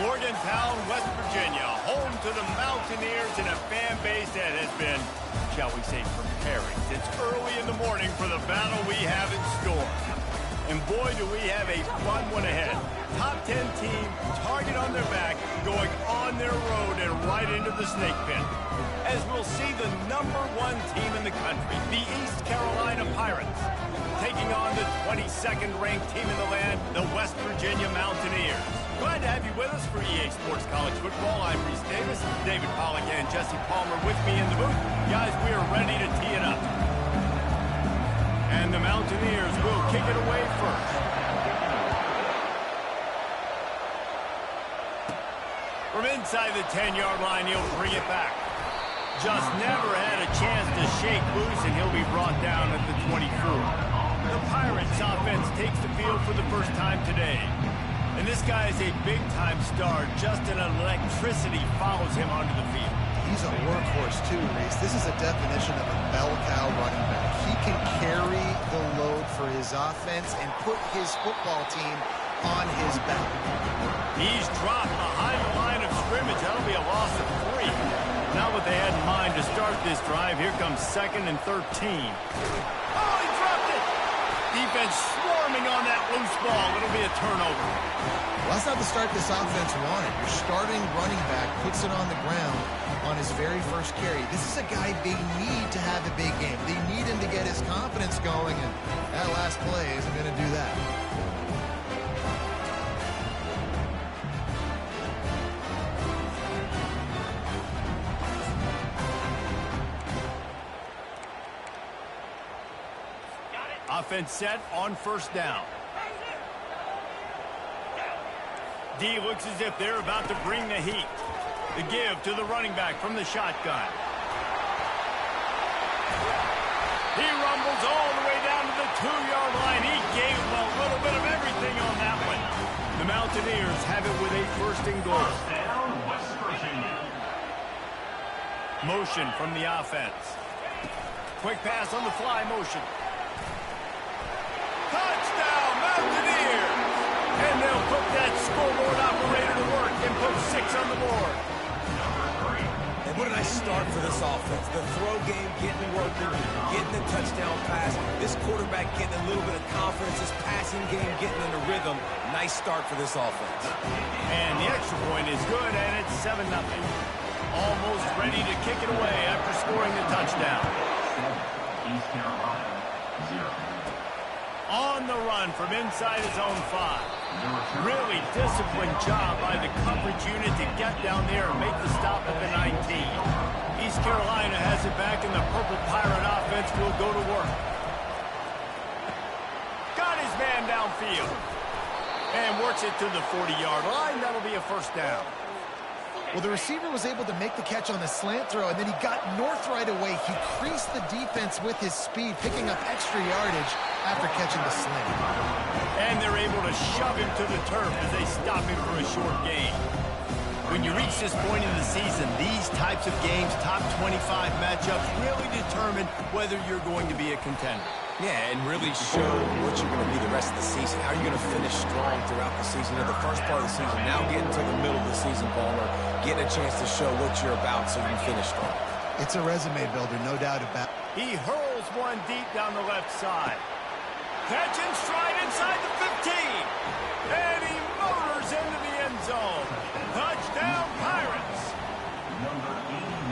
Morgantown, West Virginia, home to the Mountaineers and a fan base that has been, shall we say, preparing since early in the morning for the battle we have in store. And boy, do we have a fun one ahead. Top 10 team, target on their back, going on their road and right into the snake pit. As we'll see the #1 team in the country, the East Carolina Pirates, taking on the 22nd ranked team in the land, the West Virginia Mountaineers. Glad to have you with us for EA Sports College Football. I'm Reese Davis, David Pollack and Jesse Palmer with me in the booth. Guys, we are ready to tee it up. And the Mountaineers will kick it away first. From inside the 10-yard line, he'll bring it back. Just never had a chance to shake loose, and he'll be brought down at the 24. The Pirates offense takes the field for the first time today. And this guy is a big-time star. Just an electricity follows him onto the field. He's a workhorse, too, Reese. This is a definition of a bell cow running back. He can carry the load for his offense and put his football team on his back. He's dropped behind the line of scrimmage. That'll be a loss of 3. Not what they had in mind to start this drive. Here comes 2nd and 13. Oh, he dropped it! Defense swarming on that loose ball. It'll be a turnover. Well, that's not the start this offense wanted. Your starting running back puts it on the ground on his very first carry. This is a guy they need to have a big game. They need him to get his confidence going, and that last play isn't going to do that. Offense set on first down. D looks as if they're about to bring the heat. The give to the running back from the shotgun. He rumbles all the way down to the 2-yard line. He gave him a little bit of everything on that one. The Mountaineers have it with a 1st and goal. First down, West Virginia. Motion from the offense. Quick pass on the fly motion. Touchdown, Mountaineers! And they'll put that scoreboard operator to work and put 6 on the board. And what a nice start for this offense. The throw game getting working, getting the touchdown pass. This quarterback getting a little bit of confidence. This passing game getting in the rhythm. Nice start for this offense. And the extra point is good, and it's 7-0. Almost ready to kick it away after scoring the touchdown. East Carolina, 0. On the run from inside his own 5. Really disciplined job by the coverage unit to get down there and make the stop at the 19. East Carolina has it back, and the Purple Pirate offense will go to work. Got his man downfield. And works it to the 40-yard line. That'll be a 1st down. Well, the receiver was able to make the catch on the slant throw, and then he got north right away. He creased the defense with his speed, picking up extra yardage after catching the slant. And they're able to shove him to the turf as they stop him for a short gain. When you reach this point in the season, these types of games, top 25 matchups, really determine whether you're going to be a contender. Yeah, and really show what you're going to be the rest of the season. How are you going to finish strong throughout the season or the first part of the season? Now getting to the middle of the season, Palmer, getting a chance to show what you're about so you can finish strong. It's a resume builder, no doubt about it. He hurls one deep down the left side. Catch and stride inside the 15. And he motors into the end zone. Touchdown, Pirates.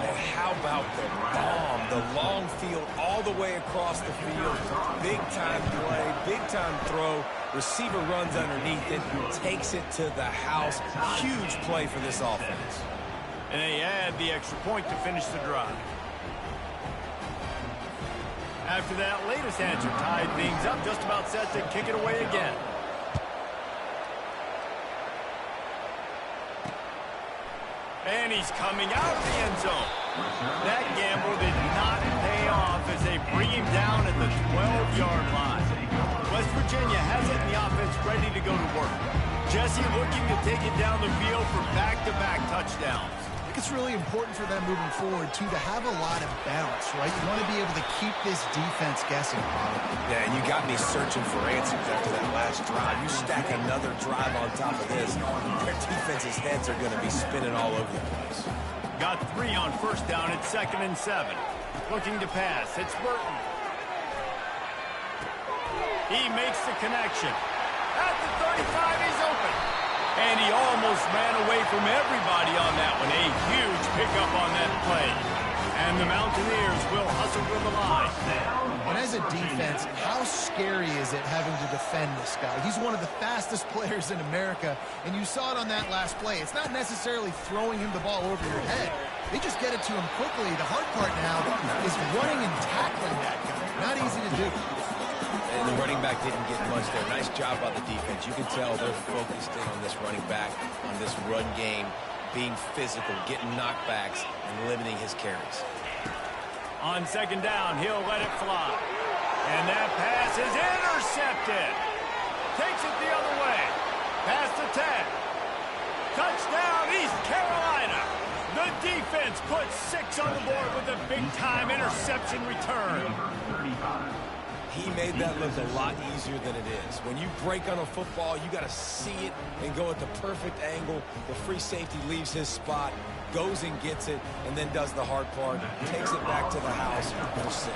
And how about the bomb, the long field all the way across the field. Big-time play, big-time throw. Receiver runs underneath it, takes it to the house. Huge play for this offense. And they add the extra point to finish the drive. After that latest answer tied things up, just about set to kick it away again. And he's coming out of the end zone. That gamble did not pay off as they bring him down at the 12-yard line. West Virginia has it in the offense ready to go to work. Jesse looking to take it down the field for back-to-back touchdowns. I think it's really important for them moving forward, too, to have a lot of balance, right? You want to be able to keep this defense guessing, Bob. Yeah, and you got me searching for answers after that last drive. You stack another drive on top of this, their defense's heads are going to be spinning all over the place. Got 3 on first down at 2nd and 7. Looking to pass. It's Burton. He makes the connection. At the 35, he's open. And he almost ran away from everybody on that one. A huge pickup on that play. And the Mountaineers will hustle to the line. And as a defense, how scary is it having to defend this guy? He's one of the fastest players in America, and you saw it on that last play. It's not necessarily throwing him the ball over your head. They just get it to him quickly. The hard part now is running and tackling that guy. Not easy to do. And the running back didn't get much there. Nice job by the defense. You can tell they're focused in on this running back, on this run game, being physical, getting knockbacks, and limiting his carries. On 2nd down, he'll let it fly. And that pass is intercepted. Takes it the other way. Past the 10. Touchdown, East Carolina. The defense puts 6 on the board with a big-time interception return. He made that look a lot easier than it is. When you break on a football, you got to see it and go at the perfect angle. The free safety leaves his spot, goes and gets it, and then does the hard part, takes it back to the house for 6.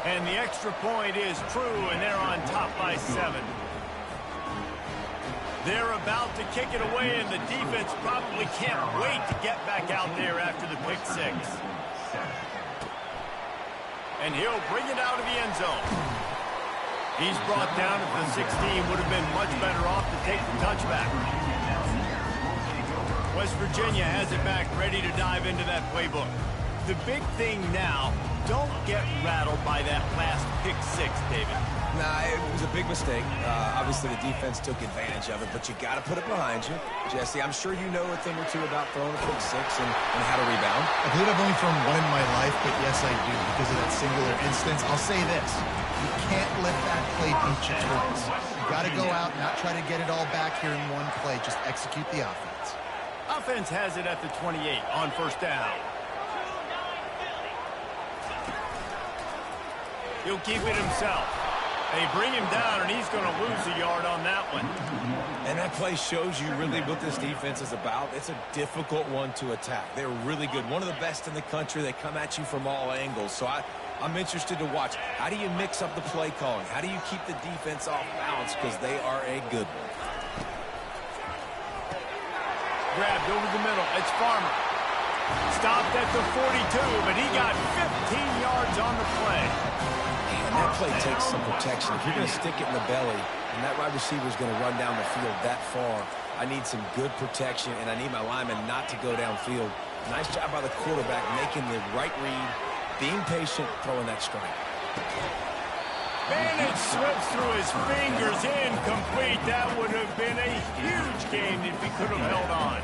And the extra point is true, and they're on top by 7. They're about to kick it away, and the defense probably can't wait to get back out there after the pick 6. And he'll bring it out of the end zone. He's brought down at the 16. Would have been much better off to take the touchback. West Virginia has it back, ready to dive into that playbook. The big thing now, don't get rattled by that last pick 6, David. Nah, it was a big mistake. Obviously, the defense took advantage of it, but you got to put it behind you. Jesse, I'm sure you know a thing or two about throwing a pick 6 and how to rebound. I believe I've only thrown one in my life, but yes, I do, because of that singular instance. I'll say this. You can't let that play beat you twice. You got to go out and not try to get it all back here in one play. Just execute the offense. Offense has it at the 28 on first down. He'll keep it himself. They bring him down, and he's going to lose a yard on that one. And that play shows you really what this defense is about. It's a difficult one to attack. They're really good. One of the best in the country. They come at you from all angles. So I'm interested to watch. How do you mix up the play calling? How do you keep the defense off balance? Because they are a good one. Grabbed over the middle. It's Farmer. Stopped at the 42, but he got 15 yards on the play. And that play takes some protection. If you're going to stick it in the belly and that wide receiver is going to run down the field that far, I need some good protection, and I need my lineman not to go downfield. Nice job by the quarterback making the right read, being patient, throwing that strike. And it slips through his fingers, incomplete. That would have been a huge game if he could have held on.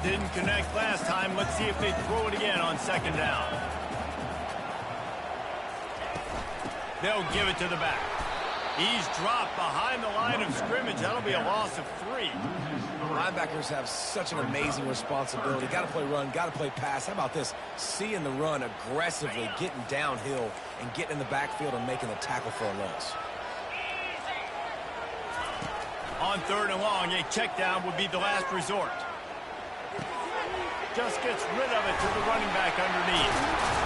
Didn't connect last time. Let's see if they throw it again on 2nd down. They'll give it to the back. He's dropped behind the line of scrimmage. That'll be a loss of 3. Linebackers have such an amazing responsibility. Got to play run, got to play pass. How about this? Seeing the run aggressively, getting downhill, and getting in the backfield and making the tackle for a loss. On 3rd and long, a check down would be the last resort. Just gets rid of it to the running back underneath.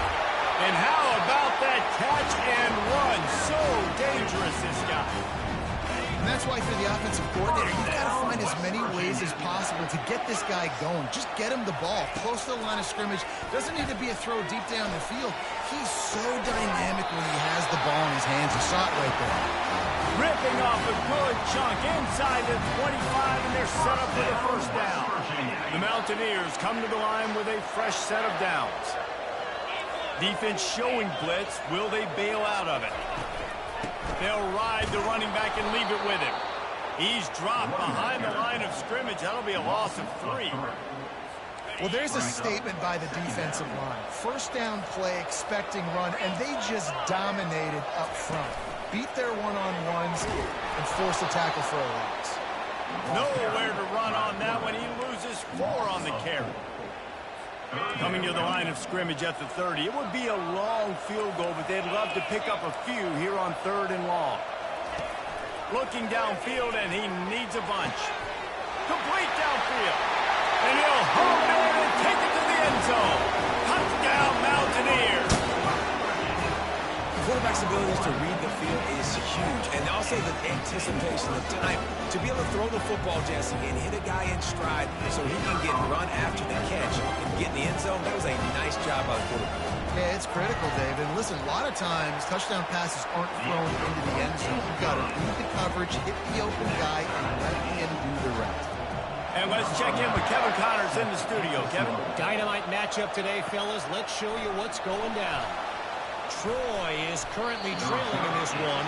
And how about that catch and run? So dangerous, this guy. And that's why for the offensive coordinator, you've got to find as many ways as possible to get this guy going. Just get him the ball close to the line of scrimmage. Doesn't need to be a throw deep down the field. He's so dynamic when he has the ball in his hands. You saw it right there. Ripping off a good chunk inside the 25, and they're set up for the first down. The Mountaineers come to the line with a fresh set of downs. Defense showing blitz. Will they bail out of it? They'll ride the running back and leave it with him. He's dropped behind the line of scrimmage. That'll be a loss of 3. Well, there's a statement by the defensive line. First down play, expecting run, and they just dominated up front. Beat their one-on-ones and force a tackle for a loss. Nowhere to run on that one. He loses 4 on the carry. Coming to the line of scrimmage at the 30. It would be a long field goal, but they'd love to pick up a few here on 3rd and long. Looking downfield, and he needs a bunch. Complete downfield. And he'll home in and take it to the end zone. Touchdown, Mountaineers. The quarterback's abilities to read the field is huge, and also the anticipation, the time to be able to throw the football, Jesse, and hit a guy in stride so he can get run after the catch and get in the end zone. That was a nice job by the quarterback. Yeah, it's critical, David. Listen, a lot of times touchdown passes aren't thrown into the end zone. You've got to read the coverage, hit the open guy, and let him do the rest. And let's check in with Kevin Connors in the studio. Kevin? Dynamite matchup today, fellas. Let's show you what's going down. Troy is currently trailing in this one,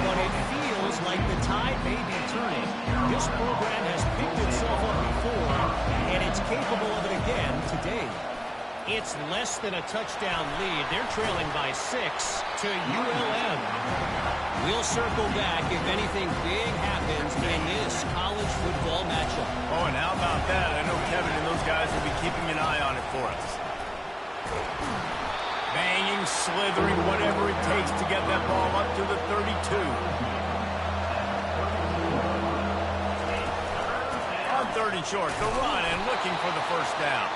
but it feels like the tide may be turning. This program has picked itself up before, and it's capable of it again today. It's less than a touchdown lead. They're trailing by 6 to ULM. We'll circle back if anything big happens in this college football matchup. Oh, and how about that? I know Kevin and those guys will be keeping an eye on it for us. Banging, slithering, whatever it takes to get that ball up to the 32. On 3rd and short, the run and looking for the first down.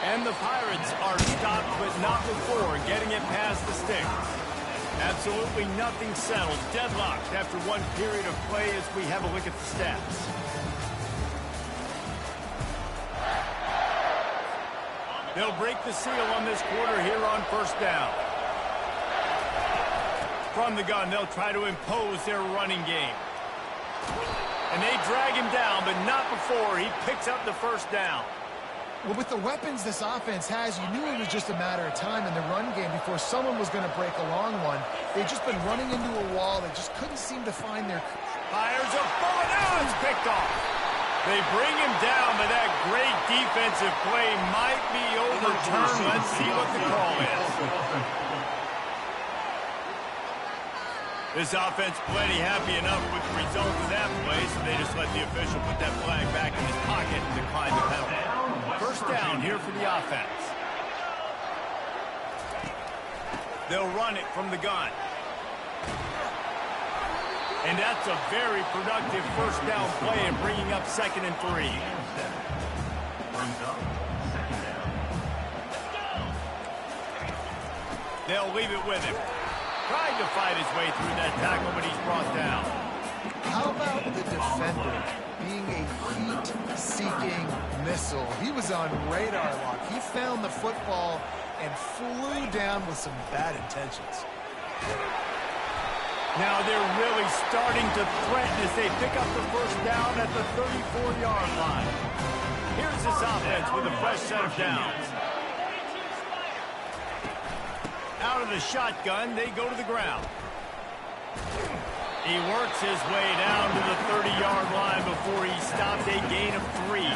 And the Pirates are stopped, but not before getting it past the sticks. Absolutely nothing settled. Deadlocked after one period of play as we have a look at the stats. They'll break the seal on this quarter here on 1st down. From the gun, they'll try to impose their running game. And they drag him down, but not before he picks up the first down. Well, with the weapons this offense has, you knew it was just a matter of time in the run game before someone was going to break a long one. They've just been running into a wall. They just couldn't seem to find their... Fires a bullet. Now it's picked off. They bring him down, but that great defensive play might be overturned. Let's see what the call is. This offense plenty happy enough with the result of that play, so they just let the official put that flag back in his pocket and decline the penalty. First down here for the offense. They'll run it from the gun. And that's a very productive first down play and bringing up 2nd and 3. They'll leave it with him. Trying to fight his way through that tackle, but he's brought down. How about the defender being a heat-seeking missile? He was on radar lock. He found the football and flew down with some bad intentions. Now they're really starting to threaten as they pick up the first down at the 34-yard line. Here's this offense with a fresh set of downs. Out of the shotgun, they go to the ground. He works his way down to the 30-yard line before he stopped a gain of 3. You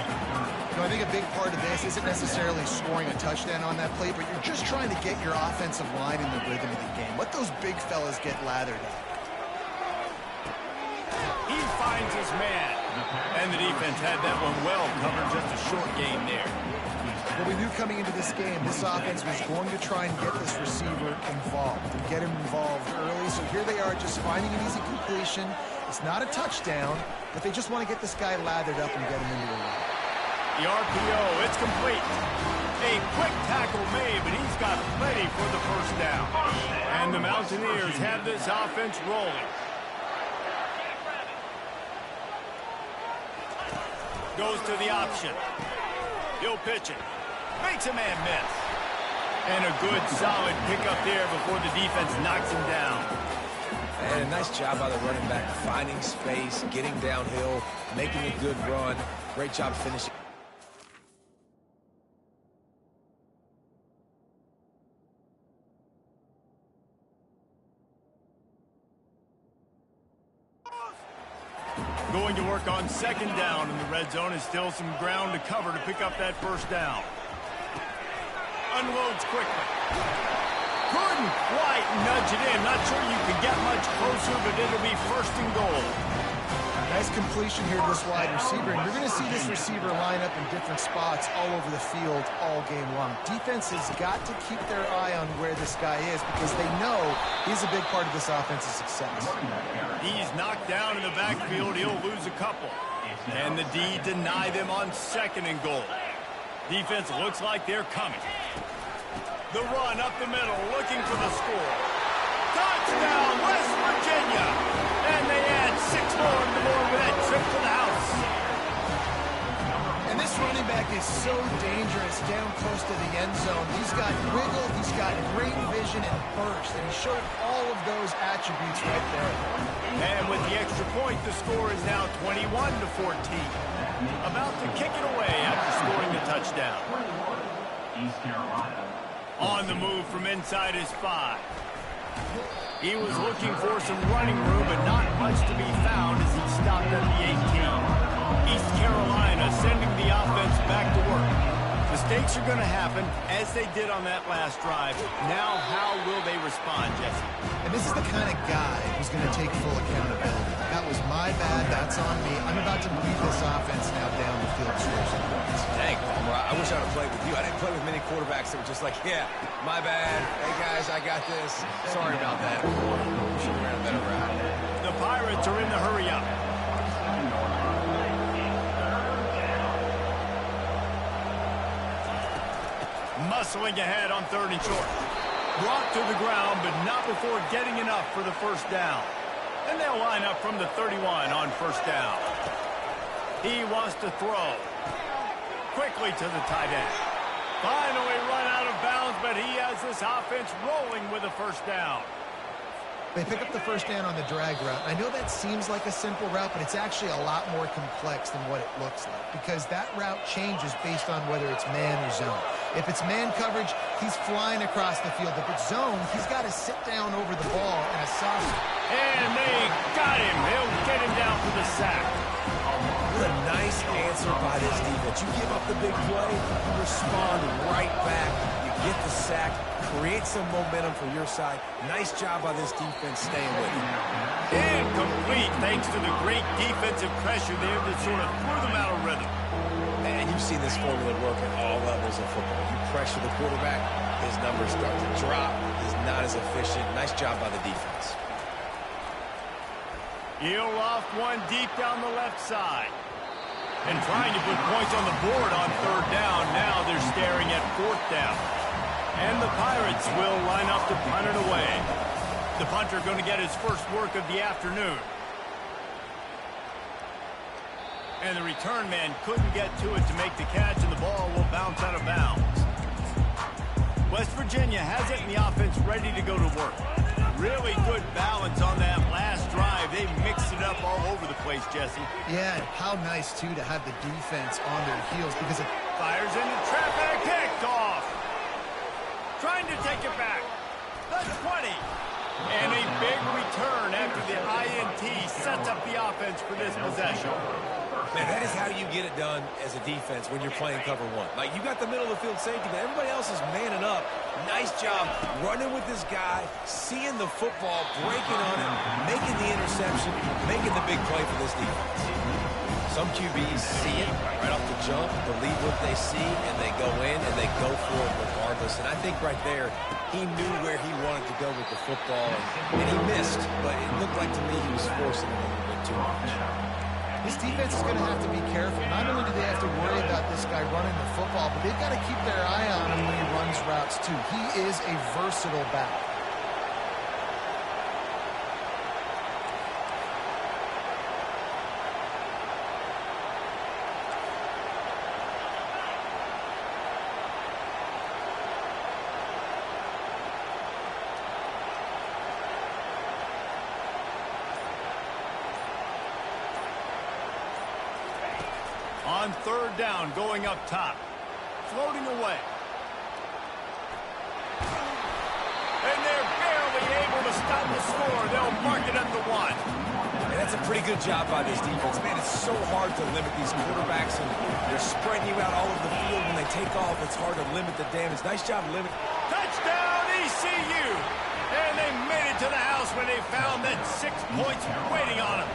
know, I think a big part of this isn't necessarily scoring a touchdown on that play, but you're just trying to get your offensive line in the rhythm of the game. Let those big fellas get lathered up. He finds his man. And the defense had that one well covered, just a short game there. Well, we knew coming into this game, this offense was going to try and get this receiver involved and get him involved early. So here they are just finding an easy completion. It's not a touchdown, but they just want to get this guy lathered up and get him into the run. The RPO, it's complete. A quick tackle made, but he's got plenty for the first down. And the Mountaineers have this offense rolling. Goes to the option. He'll pitch it. Makes a man miss. And a good, solid pickup there before the defense knocks him down. And a nice job by the running back, finding space, getting downhill, making a good run. Great job finishing. Going to work on 2nd down in the red zone, and still some ground to cover to pick up that first down. Unloads quickly. Couldn't quite nudge it in. Not sure you could get much closer, but it'll be 1st and goal. Nice completion here to this wide receiver, and you're going to see this receiver line up in different spots all over the field all game long. Defense has got to keep their eye on where this guy is because they know he's a big part of this offense's success. He's knocked down in the backfield. He'll lose a couple. And the D deny them on 2nd and goal. Defense looks like they're coming. The run up the middle, looking for the score. Touchdown, West Virginia! And they add 6 more with that trip to the house. And this running back is so dangerous down close to the end zone. He's got wiggle, he's got great vision and burst, and he showed all of those attributes right there. And with the extra point, the score is now 21-14. About to kick it away after scoring the touchdown. East Carolina. On the move from inside his 5. He was looking for some running room, but not much to be found as he stopped at the 18. East Carolina sending the offense back to work. Mistakes are going to happen, as they did on that last drive. Now, how will they respond, Jesse? And this is the kind of guy who's going to take full accountability. That was my bad. That's on me. I'm about to lead this offense now down the field, score some points. Dang, I wish I would have played with you. I didn't play with many quarterbacks that were just like, yeah, my bad. Hey, guys, I got this. Sorry about that. Should have ran a better route. The Pirates are in the hurry-up. Muscling ahead on 3rd and short. Brought to the ground, but not before getting enough for the first down. And they'll line up from the 31 on 1st down. He wants to throw. Quickly to the tight end. Finally run out of bounds, but he has this offense rolling with a 1st down. They pick up the 1st down on the drag route. I know that seems like a simple route, but it's actually a lot more complex than what it looks like because that route changes based on whether it's man or zone. If it's man coverage, he's flying across the field. If it's zone, he's got to sit down over the ball in a soft. And they got him. They'll get him down for the sack. What a nice answer by this defense. You give up the big play, you respond right back. You get the sack, create some momentum for your side. Nice job by this defense staying with you. Incomplete thanks to the great defensive pressure there that sort of threw them out of rhythm. And you've seen this formula work at all levels of football. You pressure the quarterback, his numbers start to drop. He's not as efficient. Nice job by the defense. He'll loft one deep down the left side. And trying to put points on the board on 3rd down. Now they're staring at 4th down. And the Pirates will line up to punt it away. The punter going to get his first work of the afternoon. And the return man couldn't get to it to make the catch, and the ball will bounce out of bounds. West Virginia has it, and the offense ready to go to work. Really good balance on that last drive. They mixed it up all over the place, Jesse. Yeah, and how nice, too, to have the defense on their heels because it Fires into traffic, kicked off. Trying to take it back. The 20. And a big return after the INT sets up the offense for this possession. Man, that is how you get it done as a defense when you're playing cover 1. Like, you got the middle of the field safety, but everybody else is manning up. Nice job running with this guy, seeing the football, breaking on it, making the interception, making the big play for this defense. Some QBs see it right off the jump, believe what they see, and they go in and they go for it regardless. And I think right there, he knew where he wanted to go with the football, and he missed, but it looked like to me he was forcing it a little bit too much. This defense is going to have to be careful. Not only do they have to worry about this guy running the football, but they've got to keep their eye on him when he runs routes, too. He is a versatile back. On 3rd down, going up top. Floating away. And they're barely able to stop the score. They'll mark it at the 1. And that's a pretty good job by this defense. Man, it's so hard to limit these quarterbacks, and they're spreading you out all over the field. When they take off, it's hard to limit the damage. Nice job limiting. Touchdown, ECU! And they made it to the house when they found that 6 points waiting on them.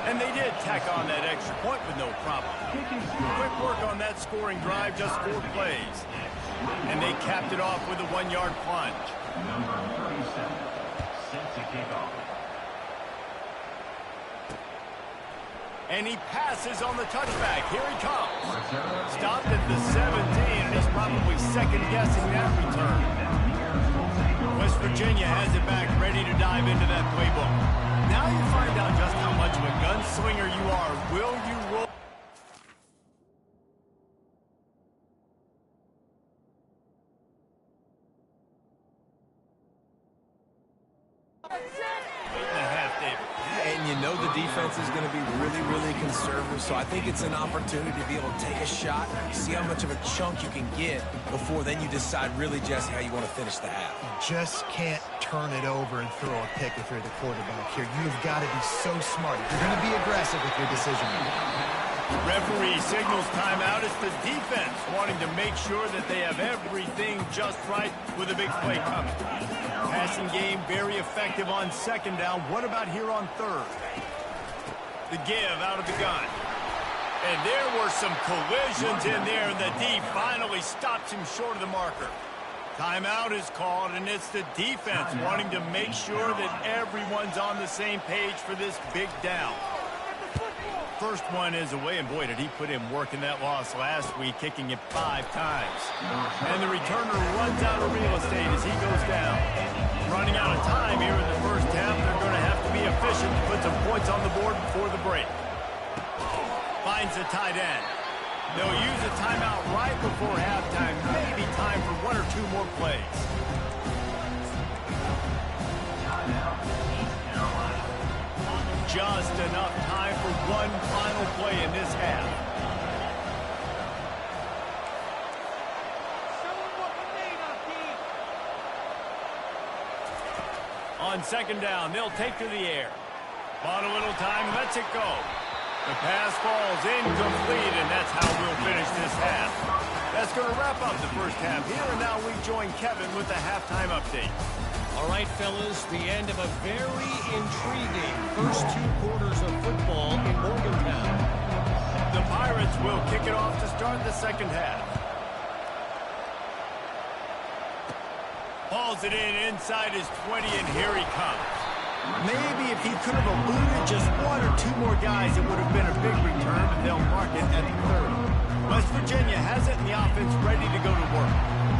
And they did tack on that extra point with no problem. Quick work on that scoring drive, just 4 plays. And they capped it off with a 1-yard plunge. Number 37, set to kick off. And he passes on the touchback. Here he comes. Stopped at the 17, and he's probably second-guessing that return. West Virginia has it back, ready to dive into that playbook. Now you find out just how much of a gunslinger you are. Will you roll? And you know the defense is going to be really, really conservative, so I think it's an opportunity to be able to take a shot, see how much of a chunk you can get before then you decide really, Jesse, how you want to finish the half. You just can't turn it over and throw a pick if you're the quarterback here. You've got to be so smart. You're going to be aggressive with your decision. Referee signals timeout. It's the defense wanting to make sure that they have everything just right with a big play coming. Passing game very effective on 2nd down. What about here on 3rd? The give out of the gun. And there were some collisions in there, and the D finally stops him short of the marker. Timeout is called, and it's the defense wanting to make sure that everyone's on the same page for this big down. First one is away, and boy, did he put in work in that loss last week, kicking it 5 times. And the returner runs out of real estate as he goes down. Running out of time here in the first half, they're going to have to be efficient to put some points on the board before the break. Finds the tight end. They'll use a timeout right before halftime, maybe time for 1 or 2 more plays. Just enough time for one final play in this half. On 2nd down, they'll take to the air. Bought a little time, lets it go. The pass falls incomplete, and that's how we'll finish this half. That's going to wrap up the first half here, and now we join Kevin with the halftime update. All right, fellas, the end of a very intriguing first 2 quarters of football in Morgantown. The Pirates will kick it off to start the second half. Hauls it in inside his 20, and here he comes. Maybe if he could have eluded just 1 or 2 more guys, it would have been a big return, but they'll mark it at the 3rd. West Virginia has it, and the offense ready to go to work.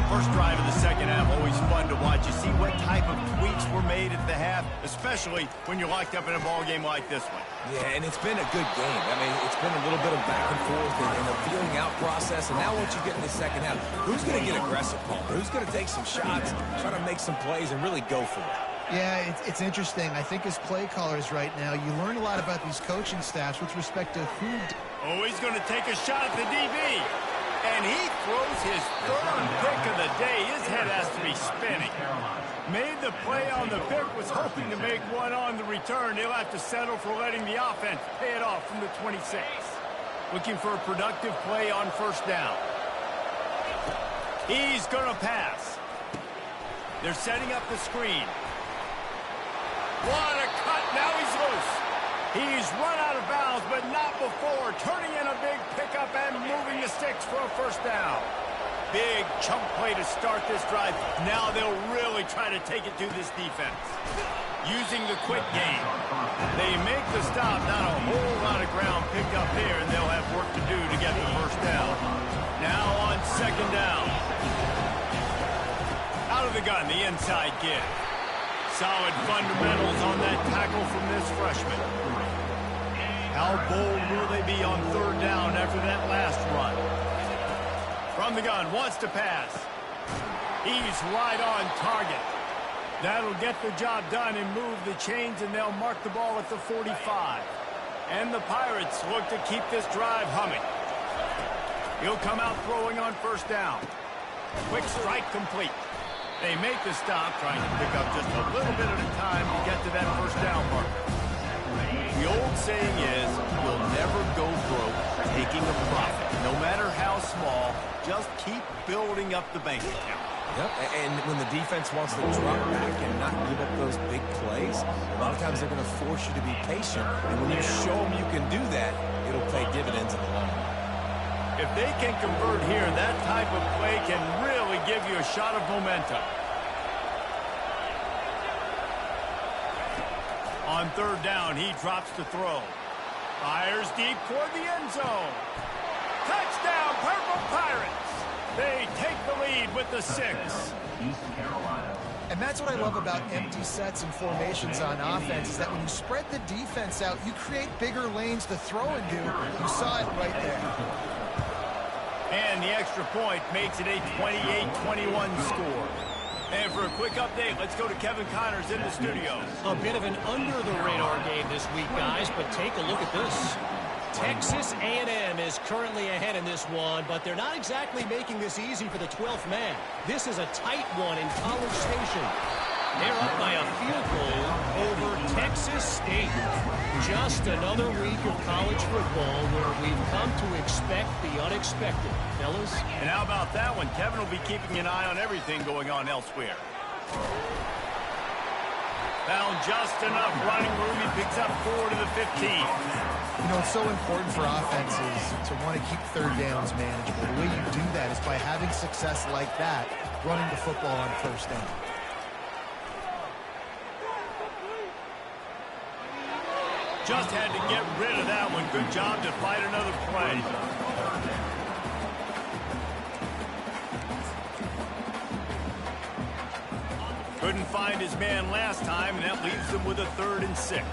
First drive of the second half, always fun to watch. You see what type of tweaks were made at the half, especially when you're locked up in a ball game like this one. Yeah, and it's been a good game. I mean, it's been a little bit of back and forth and a feeling out process. And now once you get in the second half, who's going to get aggressive, Palmer? Who's going to take some shots, try to make some plays, and really go for it? Yeah, it's interesting. I think as play callers right now, you learn a lot about these coaching staffs with respect to who... Oh, he's going to take a shot at the DB. And he throws his 3rd pick of the day. His head has to be spinning. Made the play on the pick, was hoping to make one on the return. He'll have to settle for letting the offense pay it off from the 26. Looking for a productive play on 1st down. He's going to pass. They're setting up the screen. What a cut. Now he's loose. He's run out of bounds, but not before. Turning in a big pickup and moving the sticks for a 1st down. Big chunk play to start this drive. Now they'll really try to take it to this defense. Using the quick game. They make the stop. Not a whole lot of ground picked up here, and they'll have work to do to get the 1st down. Now on 2nd down. Out of the gun, the inside give. Solid fundamentals on that tackle from this freshman. How bold will they be on 3rd down after that last run? From the gun, wants to pass. He's right on target. That'll get the job done and move the chains, and they'll mark the ball at the 45. And the Pirates look to keep this drive humming. He'll come out throwing on 1st down. Quick strike complete. They make the stop, trying to pick up just a little bit at a time to get to that 1st down marker. The old saying is, you'll never go broke taking a profit. No matter how small, just keep building up the bank account. Yep, and when the defense wants to drop back and not give up those big plays, a lot of times they're going to force you to be patient. And when you show them you can do that, it'll pay dividends in the long run. If they can convert here, that type of play can really give you a shot of momentum. On third down, he drops to throw. Fires deep toward the end zone. Touchdown, Purple Pirates! They take the lead with the 6. And that's what I love about empty sets and formations on offense, is that when you spread the defense out, you create bigger lanes to throw into. You saw it right there. And the extra point makes it a 28-21 score. And for a quick update, let's go to Kevin Connors in the studio. A bit of an under-the-radar game this week, guys, but take a look at this. Texas A&M is currently ahead in this one, but they're not exactly making this easy for the 12th man. This is a tight one in College Station. They're up by a field goal over Texas State. Just another week of college football where we've come to expect the unexpected, fellas. And how about that one? Kevin will be keeping an eye on everything going on elsewhere. Found just enough running room. He picks up 4 to the 15. You know, it's so important for offenses to want to keep third downs manageable. The way you do that is by having success like that, running the football on first down. Just had to get rid of that one. Good job to fight another play. Couldn't find his man last time, and that leaves him with a 3rd and 6.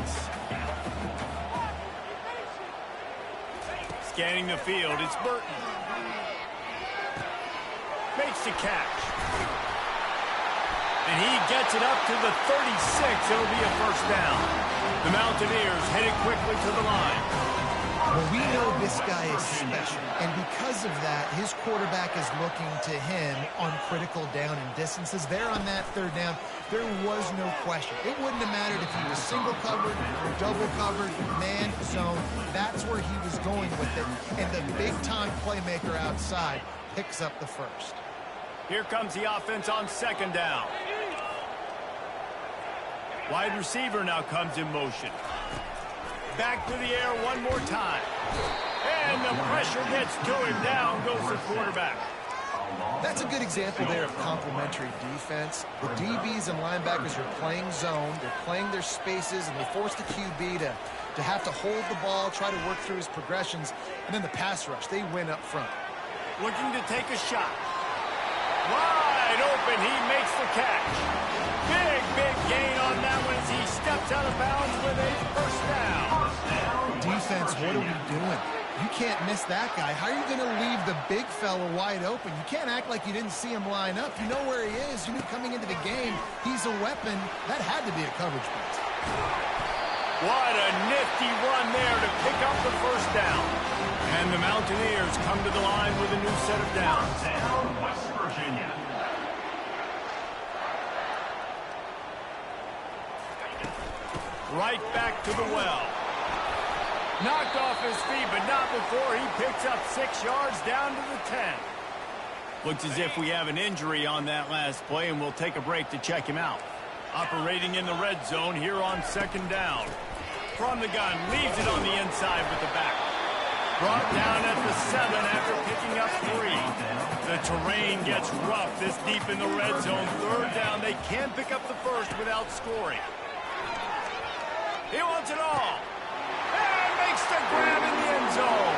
Scanning the field, it's Burton. Makes the catch. And he gets it up to the 36. It'll be a first down. The Mountaineers headed quickly to the line. Well, we know this guy is special, and because of that, his quarterback is looking to him on critical down and distances. There on that third down, there was no question. It wouldn't have mattered if he was single covered, double covered, man zone. That's where he was going with it, and the big-time playmaker outside picks up the first. Here comes the offense on 2nd down. Wide receiver now comes in motion. Back to the air one more time. And the pressure gets to him. Down goes the quarterback. That's a good example there of complementary defense. The DBs and linebackers are playing zone. They're playing their spaces, and they force the QB to have to hold the ball, try to work through his progressions. And then the pass rush, they win up front. Looking to take a shot. Wide open. He makes the catch. Big gain on that one as he steps out of bounds with a first down. Defense, what are we doing? You can't miss that guy. How are you going to leave the big fella wide open? You can't act like you didn't see him line up. You know where he is. You knew coming into the game he's a weapon. That had to be a coverage blitz. What a nifty run there to pick up the first down. And the Mountaineers come to the line with a new set of downs. West Virginia. Right back to the well. Knocked off his feet, but not before he picks up 6 yards down to the 10. Looks as if we have an injury on that last play, and we'll take a break to check him out. Operating in the red zone here on 2nd down. From the gun, leaves it on the inside with the back. Brought down at the 7 after picking up 3. The terrain gets rough this deep in the red zone. 3rd down, they can pick up the first without scoring. He wants it all. And makes the grab in the end zone.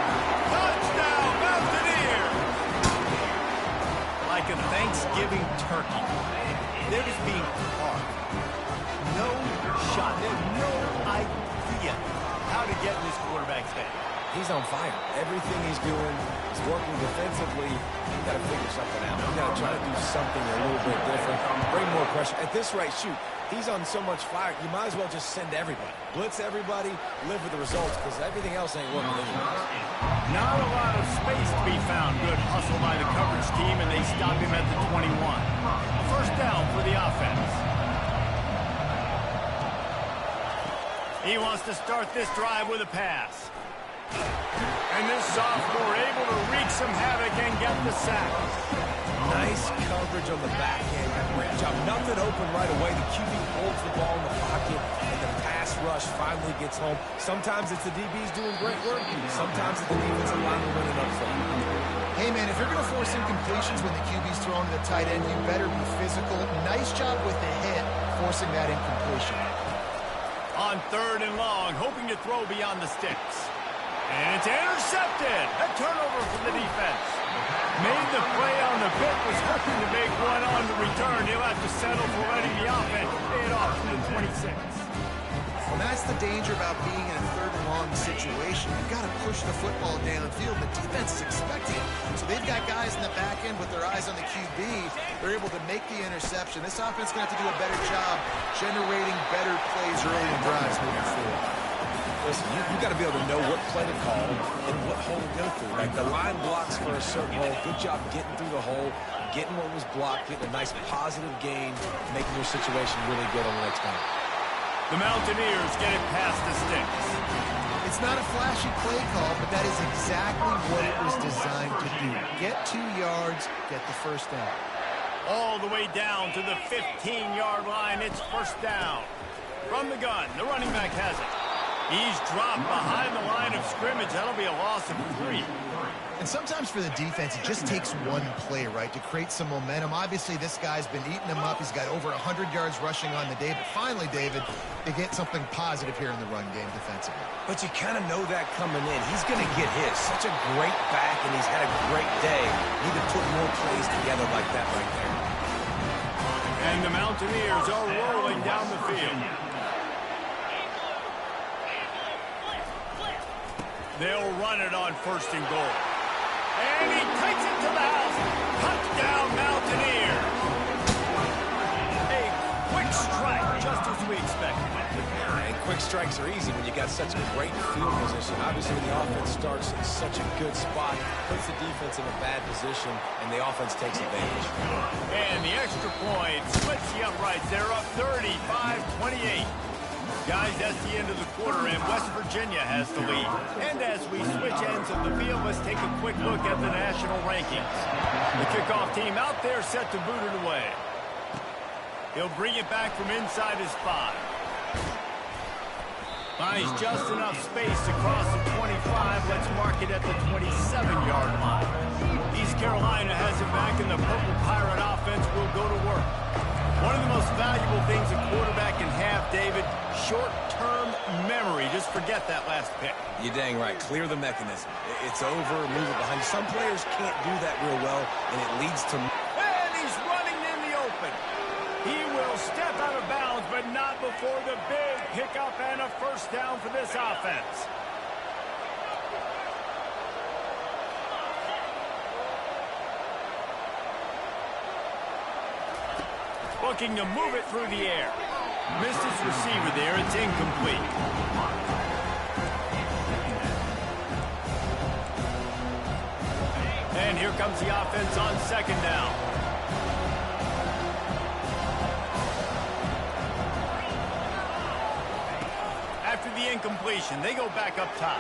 Touchdown, Mountaineers. Like a Thanksgiving turkey. They're just being carved. No shot. They have no idea how to get in this quarterback's head. He's on fire. Everything he's doing is working defensively. You've got to figure something out. You've got to try to do something a little bit different. Bring more pressure. At this rate, shoot, he's on so much fire, you might as well just send everybody. Blitz everybody, live with the results, because everything else ain't working anymore. Not a lot of space to be found. Good hustle by the coverage team, and they stop him at the 21. First down for the offense. He wants to start this drive with a pass. And this sophomore able to wreak some havoc and get the sack. Nice coverage on the back end. Great job. Nothing open right away. The QB holds the ball in the pocket, and the pass rush finally gets home. Sometimes it's the DBs doing great work. Sometimes it's the defensive lineman winning up front. Hey, man, if you're going to force incompletions when the QB's throwing to the tight end, you better be physical. Nice job with the hit, forcing that incompletion. On 3rd and long, hoping to throw beyond the sticks. And it's intercepted. A turnover from the defense. Made the play on the bit, was hoping to make one on the return. He'll have to settle for letting the offense pay it off from the 26. And that's the danger about being in a 3rd and long situation. You've got to push the football downfield. The defense is expecting it. So they've got guys in the back end with their eyes on the QB. They're able to make the interception. This offense is going to have to do a better job generating better plays early in drives moving forward. Listen, you got to be able to know what play to call and what hole to go through. Like the line blocks for a certain hole. Good job getting through the hole, getting what was blocked, getting a nice positive gain, making your situation really good on the next time. The Mountaineers get it past the sticks. It's not a flashy play call, but that is exactly what it was designed to do. Get 2 yards, get the first down. All the way down to the 15-yard line. It's first down. From the gun, the running back has it. He's dropped behind the line of scrimmage. That'll be a loss of 3. And sometimes for the defense, it just takes one play, right, to create some momentum. Obviously, this guy's been eating them up. He's got over 100 yards rushing on the day. But finally, David, they get something positive here in the run game defensively. But you kind of know that coming in. He's going to get his. Such a great back, and he's had a great day. Need to put more plays together like that right there. And the Mountaineers are rolling down the field. They'll run it on 1st and goal. And he takes it to the house. Touchdown, Mountaineers. A quick strike, just as we expected. And quick strikes are easy when you got such a great field position. Obviously, when the offense starts in such a good spot, puts the defense in a bad position, and the offense takes advantage. And the extra point splits the uprights. They're up 35-28. Guys, that's the end of the quarter, and West Virginia has the lead. And as we switch ends of the field, let's take a quick look at the national rankings. The kickoff team out there set to boot it away. He'll bring it back from inside his 5. Finds just enough space to cross the 25. Let's mark it at the 27-yard line. East Carolina has it back, and the Purple Pirate offense will go to work. One of the most valuable things a quarterback can have, David, short-term memory. Just forget that last pick. You're dang right. Clear the mechanism. It's over, move it behind. Some players can't do that real well, and it leads to... And he's running in the open. He will step out of bounds, but not before the big pickup and a first down for this offense. Looking to move it through the air. Missed his receiver there. It's incomplete. And here comes the offense on 2nd down. After the incompletion, they go back up top.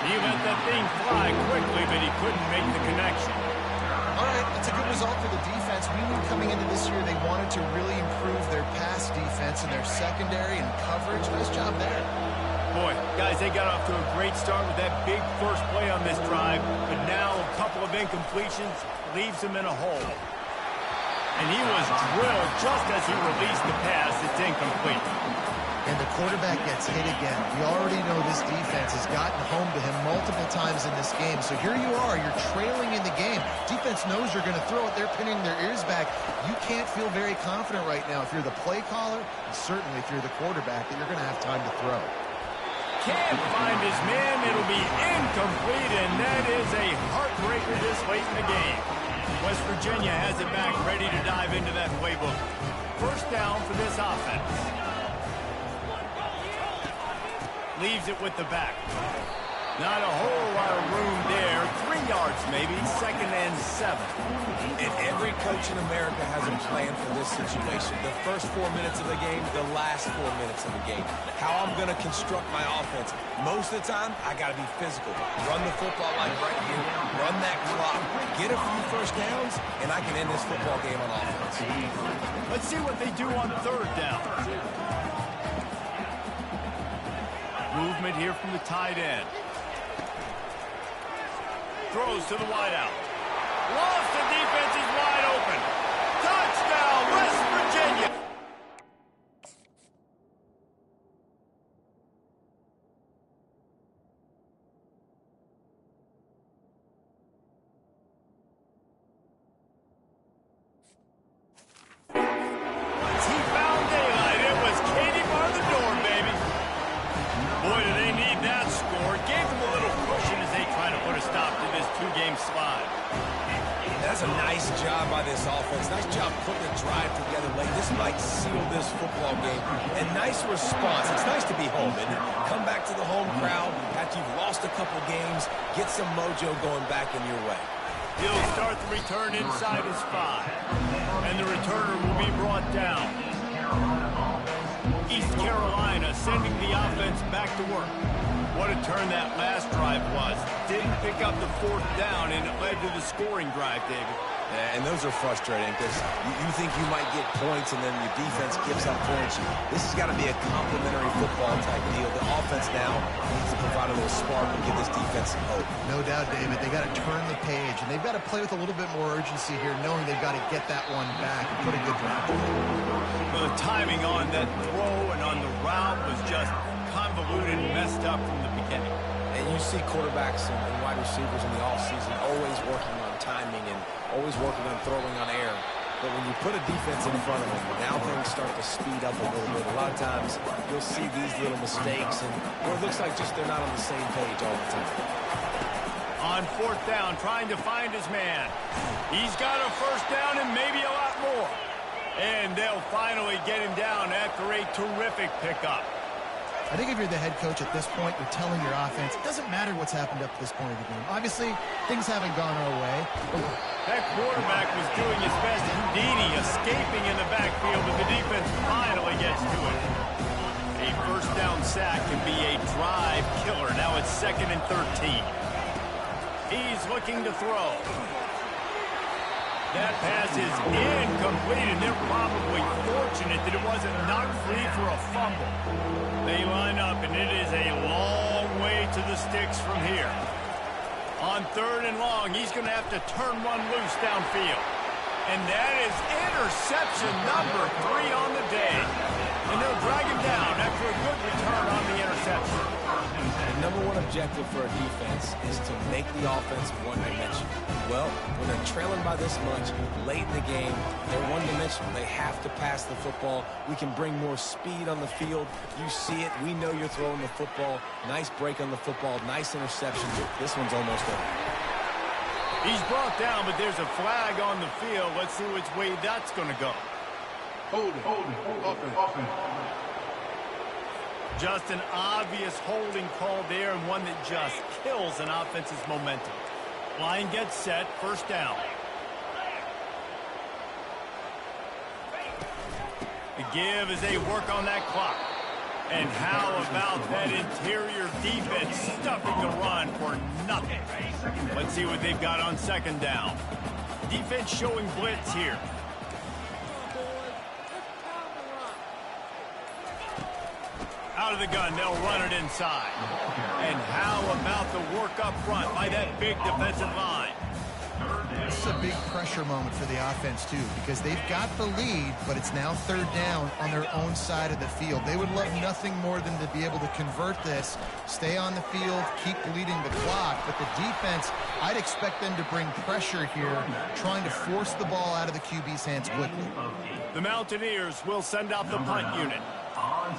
He let that thing fly quickly, but he couldn't make the connection. All right, that's a good result for the defense. We knew coming into this year they wanted to really improve their pass defense and their secondary and coverage. Nice job there. Boy, guys, they got off to a great start with that big first play on this drive, but now a couple of incompletions leaves them in a hole. And he was drilled just as he released the pass. It's incomplete. And the quarterback gets hit again. We already know this defense has gotten home to him multiple times in this game. So here you are, you're trailing in the game. Defense knows you're going to throw it. They're pinning their ears back. You can't feel very confident right now if you're the play caller, and certainly if you're the quarterback, that you're going to have time to throw. Can't find his man. It'll be incomplete, and that is a heartbreaker this late in the game. West Virginia has it back, ready to dive into that playbook. First down for this offense. Leaves it with the back. Not a whole lot of room there. 3 yards maybe, 2nd and 7. And every coach in America has a plan for this situation. The first 4 minutes of the game, the last 4 minutes of the game. How I'm going to construct my offense. Most of the time, I got to be physical. Run the football like right here. Run that clock. Get a few first downs, and I can end this football game on offense. Let's see what they do on 3rd down. Movement here from the tight end. Throws to the wideout. Lost, the defense is wide open. Touchdown, West Virginia. Once he found daylight, it was Katie bar the door, baby. Boy, do they need that score. Gave them a little cushion as they try to put a stop to this 2-game slide. That's a nice job by this offense. Nice job putting the drive together late. This might seal this football game. And nice response. It's nice to be home, and come back to the home crowd after you've lost a couple games. Get some mojo going back in your way. He'll start the return inside his 5. And the returner will be brought down. East Carolina sending the offense back to work. What a turn that last drive was. Didn't pick up the 4th down, and it led to the scoring drive, David. Yeah, and those are frustrating because you think you might get points and then your defense gives up points. This has got to be a complementary football type deal. The offense now needs to provide a little spark and give this defense some hope. No doubt, David. They got to turn the page, and they've got to play with a little bit more urgency here, knowing they've got to get that one back and put a good drive together. The timing on that throw and on the route was just convoluted and messed up from the beginning. And you see quarterbacks and wide receivers in the offseason always working on timing and always working on throwing on air. But when you put a defense in front of them, now things start to speed up a little bit. A lot of times you'll see these little mistakes, and it looks like just they're not on the same page all the time. On 4th down, trying to find his man. He's got a 1st down and maybe a lot more. And they'll finally get him down after a terrific pickup. I think if you're the head coach at this point, you're telling your offense, it doesn't matter what's happened up to this point of the game. Obviously, things haven't gone our way. That quarterback was doing his best. Houdini escaping in the backfield, but the defense finally gets to it. A 1st down sack can be a drive killer. Now it's 2nd and 13. He's looking to throw. That pass is incomplete, and they're probably fortunate that it wasn't knocked free for a fumble. They line up, and it is a long way to the sticks from here. On 3rd and long, he's going to have to turn one loose downfield. And that is interception number 3 on the day. And they'll drag him down after a good return on the interception. The #1 objective for a defense is to make the offense one-dimensional. Well, when they're trailing by this much late in the game, they're one-dimensional. They have to pass the football. We can bring more speed on the field. You see it. We know you're throwing the football. Nice break on the football. Nice interception. This one's almost over. He's brought down, but there's a flag on the field. Let's see which way that's going to go. Hold it. Just an obvious holding call there, and one that just kills an offense's momentum. Line gets set, 1st down. The give as they work on that clock. And how about that interior defense stuffing the run for nothing? Let's see what they've got on 2nd down. Defense showing blitz here. Out of the gun, they'll run it inside. And how about the work up front by that big defensive line? This is a big pressure moment for the offense, too, because they've got the lead, but it's now 3rd down on their own side of the field. They would love nothing more than to be able to convert this, stay on the field, keep leading the clock. But the defense, I'd expect them to bring pressure here, trying to force the ball out of the QB's hands quickly. The Mountaineers will send out the punt unit.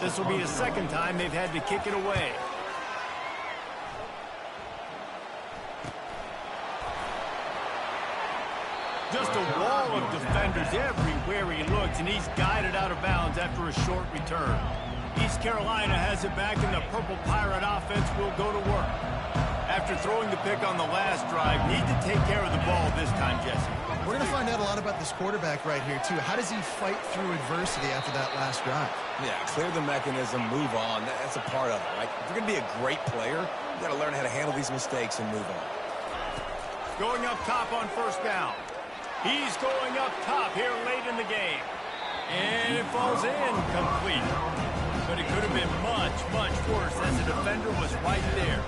This will be the 2nd time they've had to kick it away. Just a wall of defenders everywhere he looks, and he's guided out of bounds after a short return. East Carolina has it back, and the Purple Pirate offense will go to work. After throwing the pick on the last drive, need to take care of the ball this time, Jesse. We're going to find out a lot about this quarterback right here, too. How does he fight through adversity after that last drive? Yeah, clear the mechanism, move on. That's a part of it, right? If you're going to be a great player, you got to learn how to handle these mistakes and move on. Going up top on first down. He's going up top here late in the game. And it falls in complete. But it could have been much, much worse as the defender was right there.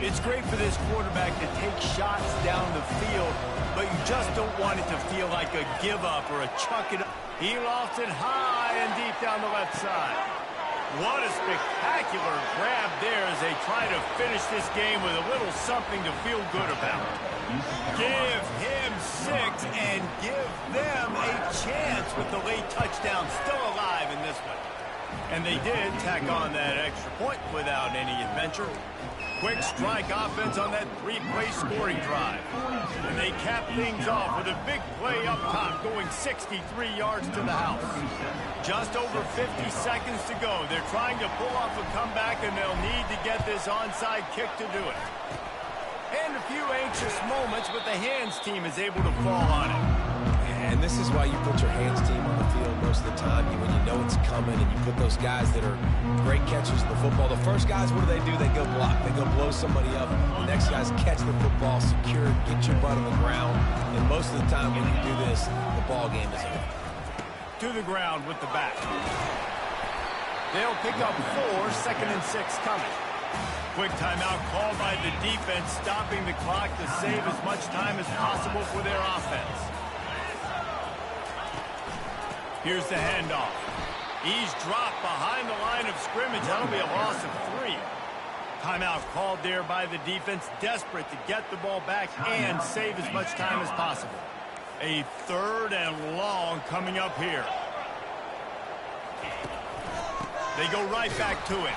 It's great for this quarterback to take shots down the field, but you just don't want it to feel like a give-up or a chuck it up. He lofts it high and deep down the left side. What a spectacular grab there as they try to finish this game with a little something to feel good about. Give him 6 and give them a chance with the late touchdown still alive in this one. And they did tack on that extra point without any adventure. Quick strike offense on that 3-play scoring drive. And they cap things off with a big play up top going 63 yards to the house. Just over 50 seconds to go. They're trying to pull off a comeback, and they'll need to get this onside kick to do it. And a few anxious moments, but the hands team is able to fall on it. And this is why you put your hands team on the field most of the time when you know it's coming, and you put those guys that are great catchers of the football. The first guys, what do? They go block. They go blow somebody up. The next guys catch the football, secure, get your butt on the ground. And most of the time when you do this, the ball game is over. To the ground with the back. They'll pick up 4, 2nd and 6 coming. Quick timeout called by the defense, stopping the clock to save as much time as possible for their offense. Here's the handoff. He's dropped behind the line of scrimmage. That'll be a loss of 3. Timeout called there by the defense, desperate to get the ball back and save as much time as possible. A 3rd and long coming up here. They go right back to it.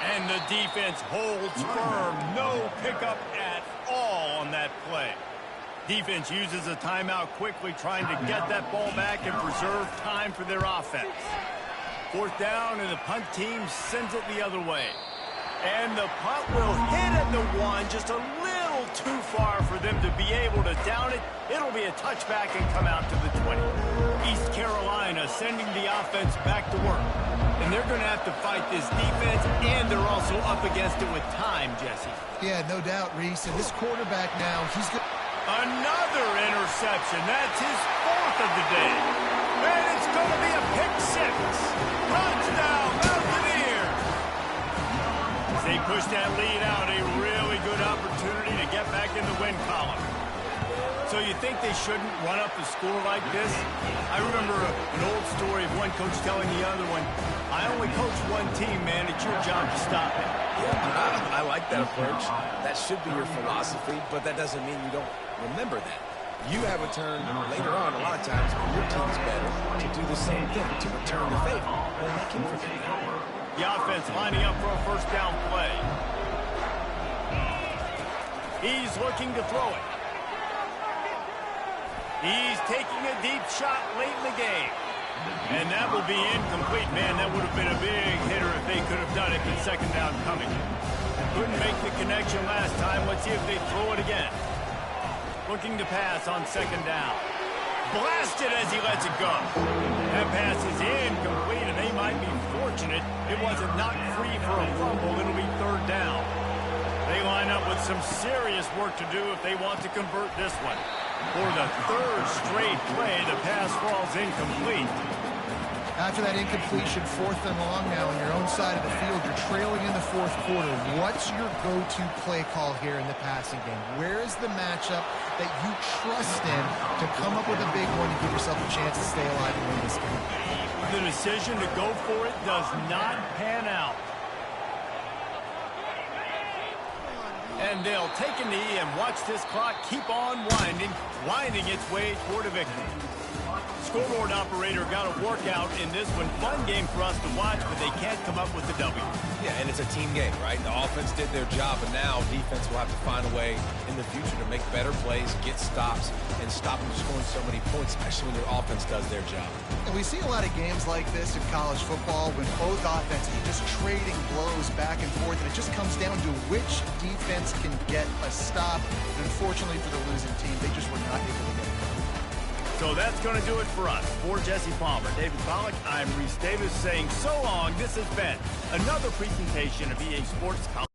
And the defense holds firm. No pickup at all on that play. Defense uses a timeout quickly, trying to get that ball back and preserve time for their offense. 4th down, and the punt team sends it the other way. And the punt will hit at the 1, just a little too far for them to be able to down it. It'll be a touchback and come out to the 20. East Carolina sending the offense back to work. And they're going to have to fight this defense, and they're also up against it with time, Jesse. Yeah, no doubt, Reese. And this quarterback now, he's good. Another interception. That's his 4th of the day. And it's going to be a pick 6. Touchdown, Mountaineers. As they push that lead out, a really good opportunity to get back in the win column. So you think they shouldn't run up the score like this? I remember an old story of one coach telling the other one, I only coach one team, man. It's your job to stop it. Yeah, I like that approach. That should be your philosophy, but that doesn't mean you don't remember that. You have a turn later on, a lot of times, when your team's better, to do the same thing, to return the favor. Well, that can forget that. The offense lining up for a 1st down play. He's looking to throw it. He's taking a deep shot late in the game. And that will be incomplete. Man, that would have been a big hitter if they could have done it, but 2nd down coming. Couldn't make the connection last time. Let's see if they throw it again. Looking to pass on 2nd down. Blasted as he lets it go. That pass is incomplete, and they might be fortunate it wasn't knocked free for a fumble. It'll be 3rd down. They line up with some serious work to do if they want to convert this one. For the 3rd straight play, the pass falls incomplete. After that incompletion, 4th and long now on your own side of the field, you're trailing in the 4th quarter. What's your go-to play call here in the passing game? Where is the matchup that you trust in to come up with a big one and give yourself a chance to stay alive and win this game? The decision to go for it does not pan out. And they'll take a knee and watch this clock keep on winding its way toward a victory. scoreboard operator got a workout in this one. Fun game for us to watch, but they can't come up with the W. Yeah, and it's a team game, right? The offense did their job, but now defense will have to find a way in the future to make better plays, get stops, and stop them scoring so many points, especially when their offense does their job. And we see a lot of games like this in college football when both offenses are just trading blows back and forth, and it just comes down to which defense can get a stop. And unfortunately for the losing team, they just were not able to get it. So that's going to do it for us. For Jesse Palmer, David Pollack, I'm Reese Davis saying so long. This has been another presentation of EA Sports College.